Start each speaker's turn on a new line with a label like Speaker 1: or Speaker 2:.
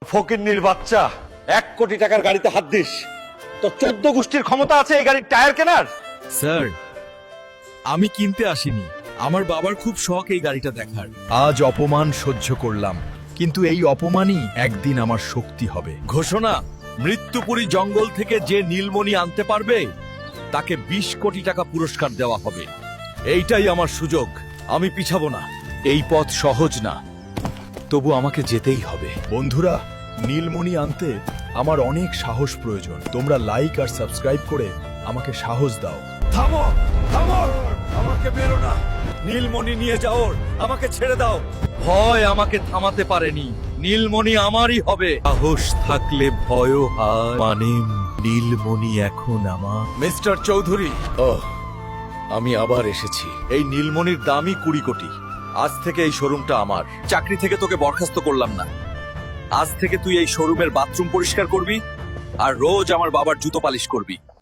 Speaker 1: ফকিন্নির বাচ্চা, 1 কোটি টাকার গাড়িতে হাত দিস? তো 14 গোষ্ঠীর ক্ষমতা আছে এই গাড়ির টায়ার কেনার?
Speaker 2: স্যার, আমি কিনতে আসিনি, আমার বাবার খুব শখ এই গাড়িটা দেখার। আজ অপমান সহ্য করলাম, কিন্তু এই অপমানই একদিন আমার শক্তি হবে। ঘোষণা, মৃত্যুপুরী জঙ্গল থেকে যে নীলমণি আনতে পারবে তাকে 20 কোটি টাকা পুরস্কার দেওয়া হবে। এইটাই আমার সুযোগ, আমি পিছাবো না। এই পথ সহজ না, তবু আমাকে যেতেই হবে। বন্ধুরা, নীলমণি আনতে আমার অনেক সাহস প্রয়োজন। তোমরা লাইক আর সাবস্ক্রাইব করে আমাকে সাহস দাও। থামো, থামো, আমাকে বেরো না। নীলমণি নিয়ে যাও, আমাকে ছেড়ে দাও। ভয় আমাকে থামাতে পারেনি, নীলমণি আমারই হবে। সাহস থাকলে ভয়ও হয়। মানে নীলমণি এখন আমার। মিস্টার চৌধুরী, আমি আবার এসেছি। এই নীলমণির দামই 20 কোটি। আজ থেকে এই শোরুমটা আমার। চাকরি থেকে তোকে বরখাস্ত করলাম না, আজ থেকে তুই এই শোরুমের বাথরুম পরিষ্কার করবি আর রোজ আমার বাবার জুতো পালিশ করবি।